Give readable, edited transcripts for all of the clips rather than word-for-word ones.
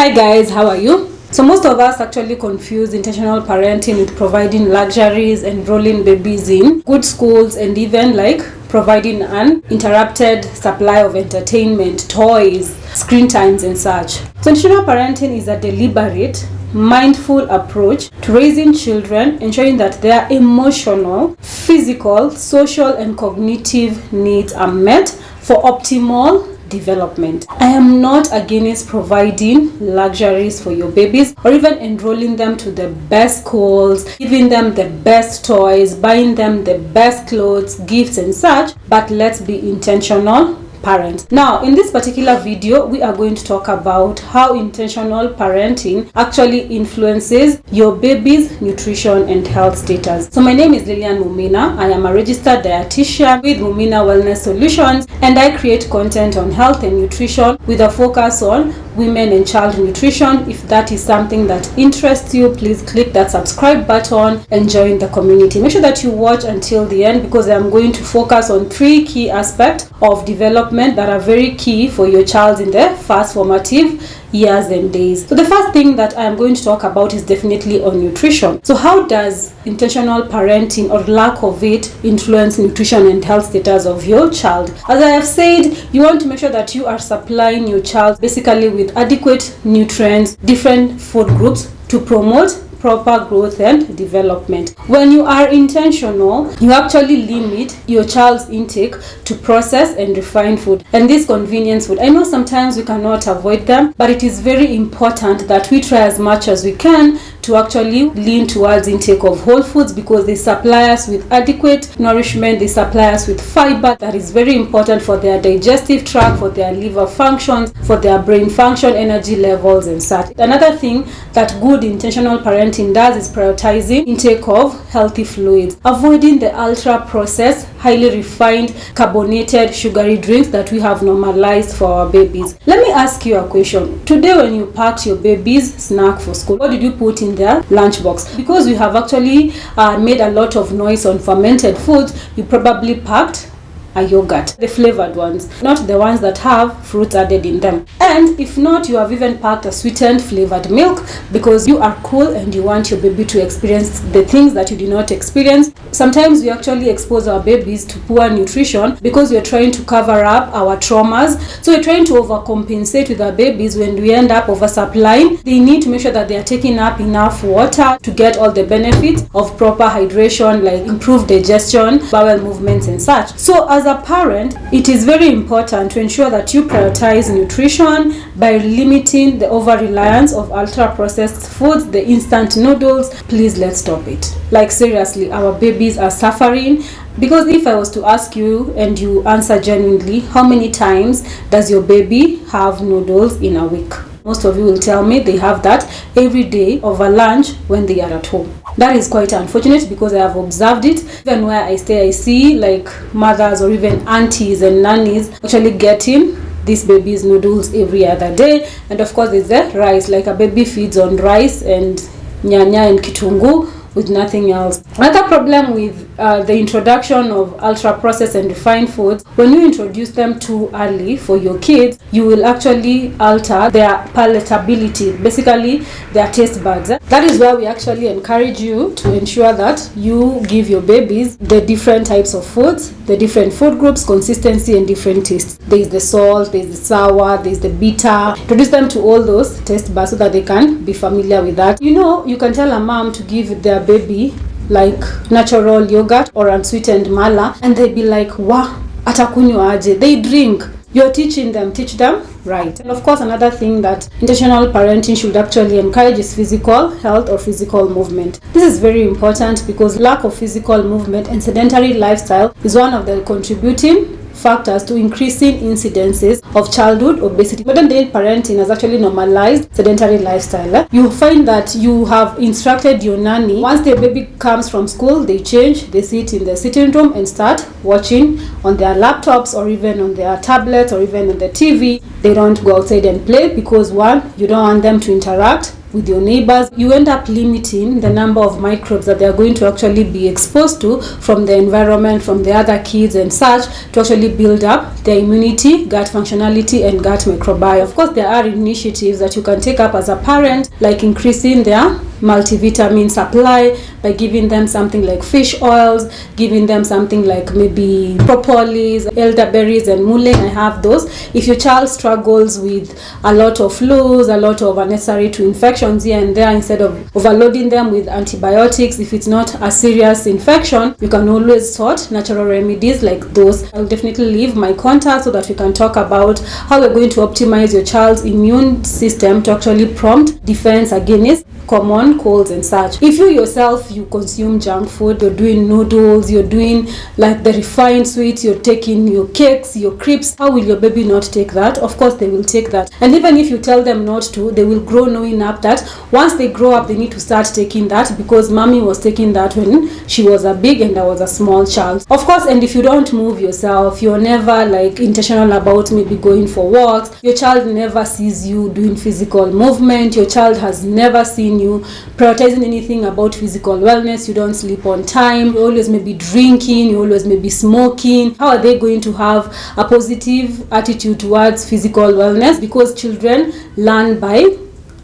Hi guys, how are you? So most of us actually confuse intentional parenting with providing luxuries, enrolling babies in good schools, and even like providing an interrupted supply of entertainment, toys, screen times and such. So intentional parenting is a deliberate, mindful approach to raising children, ensuring that their emotional, physical, social and cognitive needs are met for optimal development. I am not against providing luxuries for your babies or even enrolling them to the best schools, giving them the best toys, buying them the best clothes, gifts and such, but let's be intentional parents. Now, in this particular video, we are going to talk about how intentional parenting actually influences your baby's nutrition and health status. So my name is Mumina. I am a registered dietitian with Mumina Wellness Solutions, and I create content on health and nutrition with a focus on women and child nutrition. If that is something that interests you, please click that subscribe button and join the community. Make sure that you watch until the end because I am going to focus on 3 key aspects of development that are very key for your child in their first formative years and days. So the first thing that I am going to talk about is definitely on nutrition. So how does intentional parenting or lack of it influence nutrition and health status of your child? As I have said, you want to make sure that you are supplying your child basically with adequate nutrients, different food groups to promote proper growth and development. When you are intentional, you actually limit your child's intake to processed and refined food and this convenience food. I know sometimes we cannot avoid them, but it is very important that we try as much as we can to actually lean towards intake of whole foods because they supply us with adequate nourishment, they supply us with fiber that is very important for their digestive tract, for their liver functions, for their brain function, energy levels and such. Another thing that good intentional parenting does is prioritizing intake of healthy fluids, avoiding the ultra processed, highly refined, carbonated, sugary drinks that we have normalized for our babies. Let me ask you a question. Today when you packed your baby's snack for school, what did you put in their lunchbox? Because we have actually made a lot of noise on fermented foods, you probably packed a yogurt, the flavored ones, not the ones that have fruits added in them. And if not, you have even packed a sweetened flavored milk because you are cool and you want your baby to experience the things that you do not experience. Sometimes we actually expose our babies to poor nutrition because we're trying to cover up our traumas. So we're trying to overcompensate with our babies. When we end up oversupplying, they need to make sure that they are taking up enough water to get all the benefits of proper hydration, like improved digestion, bowel movements and such. So as a parent, it is very important to ensure that you prioritize nutrition by limiting the over-reliance of ultra-processed foods, the instant noodles. Please, let's stop it. Like seriously, our babies are suffering. Because if I was to ask you and you answer genuinely, how many times does your baby have noodles in a week? Most of you will tell me they have that every day over lunch when they are at home. That is quite unfortunate because I have observed it. Even where I stay, I see like mothers or even aunties and nannies actually getting these babies noodles every other day. And of course there's the rice, like a baby feeds on rice and nyanya and kitungu with nothing else. Another problem with the introduction of ultra processed and refined foods, when you introduce them too early for your kids, you will actually alter their palatability, basically their taste buds. That is why we actually encourage you to ensure that you give your babies the different types of foods, the different food groups, consistency and different tastes. There is the salt, there is the sour, there is the bitter. Introduce them to all those taste buds so that they can be familiar with that. You know, you can tell a mom to give their baby like natural yogurt or unsweetened mala and they'd be like, wow, atakunywa aje. They drink. You're teaching them, teach them right. And of course, another thing that intentional parenting should actually encourage is physical health or physical movement. This is very important because lack of physical movement and sedentary lifestyle is one of the contributing factors to increasing incidences of childhood obesity. Modern day parenting has actually normalized sedentary lifestyle. You find that you have instructed your nanny, once the baby comes from school, they change, they sit in the sitting room and start watching on their laptops or even on their tablets or even on the TV. They don't go outside and play because one, you don't want them to interact with your neighbors, you end up limiting the number of microbes that they are going to actually be exposed to from the environment, from the other kids and such, to actually build up their immunity, gut functionality, and gut microbiome. Of course, there are initiatives that you can take up as a parent, like increasing their multivitamin supply by giving them something like fish oils, giving them something like maybe propolis, elderberries, and mullein. I have those. If your child struggles with a lot of flus, a lot of unnecessary infections here and there, instead of overloading them with antibiotics, if it's not a serious infection, you can always sort natural remedies like those. I'll definitely leave my contact so that we can talk about how we're going to optimize your child's immune system to actually prompt defense against common colds and such. If you yourself, you consume junk food, you're doing noodles, you're doing like the refined sweets, you're taking your cakes, your crepes, how will your baby not take that? Of course they will take that. And even if you tell them not to, they will grow knowing up that once they grow up, they need to start taking that, because mommy was taking that when she was a big and I was a small child. Of course, and if you don't move yourself, you're never like intentional about maybe going for walks, your child never sees you doing physical movement, your child has never seen you prioritizing anything about physical wellness, you don't sleep on time, you always maybe drinking, you always maybe smoking, how are they going to have a positive attitude towards physical wellness? Because children learn by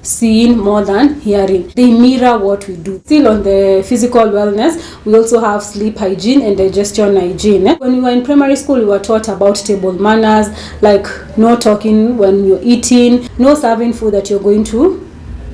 seeing more than hearing. They mirror what we do. Still on the physical wellness, we also have sleep hygiene and digestion hygiene. When we were in primary school, we were taught about table manners, like no talking when you're eating, no serving food that you're going to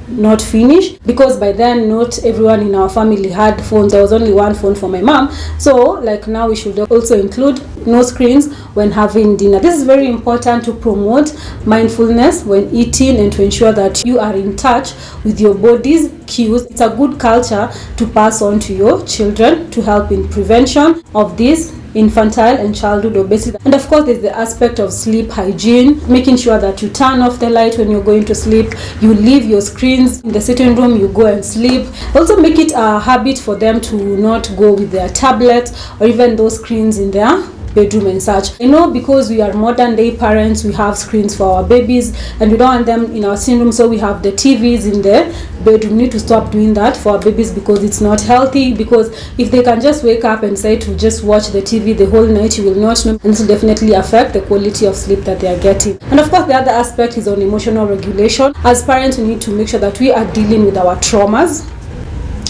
not finish, because by then not everyone in our family had phones. There was only one phone for my mom. So like now we should also include no screens when having dinner. This is very important to promote mindfulness when eating and to ensure that you are in touch with your body's cues. It's a good culture to pass on to your children to help in prevention of this infantile and childhood obesity. And of course there's the aspect of sleep hygiene, making sure that you turn off the light when you're going to sleep, you leave your screens in the sitting room, you go and sleep. Also make it a habit for them to not go with their tablets or even those screens in their bedroom and such. I know because we are modern day parents, we have screens for our babies and we don't want them in our sitting room, so we have the TVs in the bedroom. We need to stop doing that for our babies because it's not healthy, because if they can just wake up and say to just watch the TV the whole night, you will not know, and this will definitely affect the quality of sleep that they are getting. And of course the other aspect is on emotional regulation. As parents, we need to make sure that we are dealing with our traumas.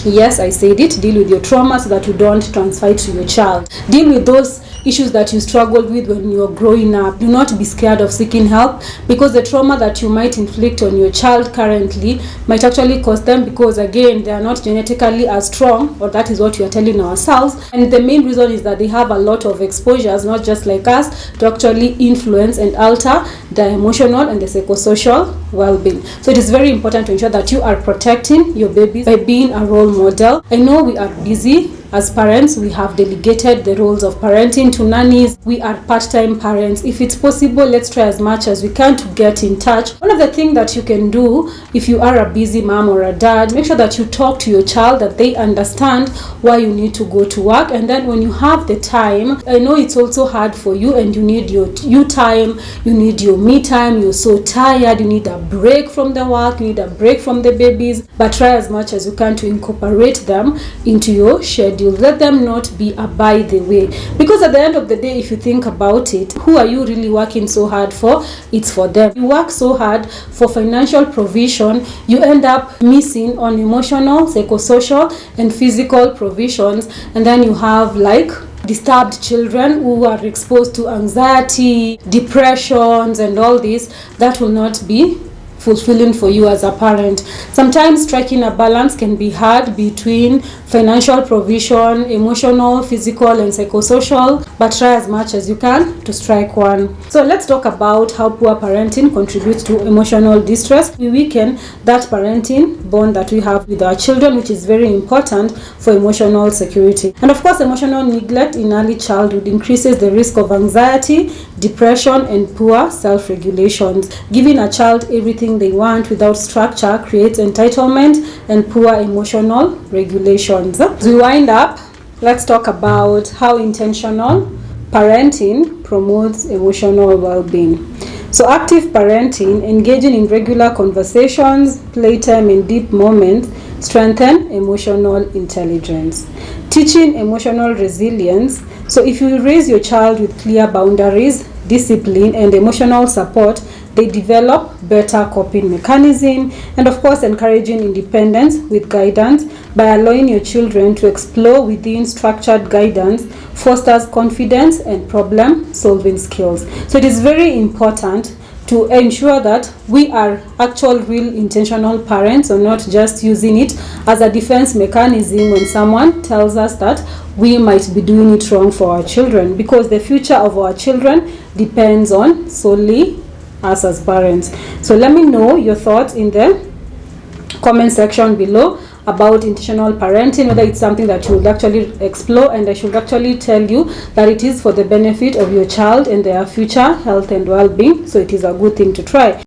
Yes, I said it, deal with your trauma so that you don't transfer it to your child. Deal with those issues that you struggled with when you're growing up. Do not be scared of seeking help, because the trauma that you might inflict on your child currently might actually cost them, because again, they are not genetically as strong, or that is what we are telling ourselves. And the main reason is that they have a lot of exposures, not just like us, to actually influence and alter their emotional and the psychosocial well-being. So it is very important to ensure that you are protecting your babies by being a role model. I know we are busy. As parents, we have delegated the roles of parenting to nannies. We are part-time parents. If it's possible, let's try as much as we can to get in touch. One of the things that you can do if you are a busy mom or a dad, make sure that you talk to your child, that they understand why you need to go to work. And then when you have the time, I know it's also hard for you and you need your time, you need your me time, you're so tired, you need a break from the work, you need a break from the babies, but try as much as you can to incorporate them into your schedule. Let them not be a by the way, because at the end of the day, if you think about it, who are you really working so hard for? It's for them. You work so hard for financial provision, you end up missing on emotional, psychosocial and physical provisions, and then you have like disturbed children who are exposed to anxiety, depressions and all this. That will not be fulfilling for you as a parent. Sometimes striking a balance can be hard between financial provision, emotional, physical and psychosocial, but try as much as you can to strike one. So let's talk about how poor parenting contributes to emotional distress. We weaken that parenting bond that we have with our children, which is very important for emotional security. And of course, emotional neglect in early childhood increases the risk of anxiety, depression and poor self-regulation. Giving a child everything they want without structure creates entitlement and poor emotional regulations. As we wind up, let's talk about how intentional parenting promotes emotional well-being. So active parenting, engaging in regular conversations, playtime, and deep moments strengthen emotional intelligence. Teaching emotional resilience. So if you raise your child with clear boundaries, discipline, and emotional support, they develop better coping mechanism, and of course encouraging independence with guidance. By allowing your children to explore within structured guidance fosters confidence and problem solving skills. So it is very important to ensure that we are actual real intentional parents, or not just using it as a defense mechanism when someone tells us that we might be doing it wrong for our children, because the future of our children depends on solely us as parents. So let me know your thoughts in the comment section below about intentional parenting, whether it's something that you would actually explore, and I should actually tell you that it is for the benefit of your child and their future health and well-being, so it is a good thing to try.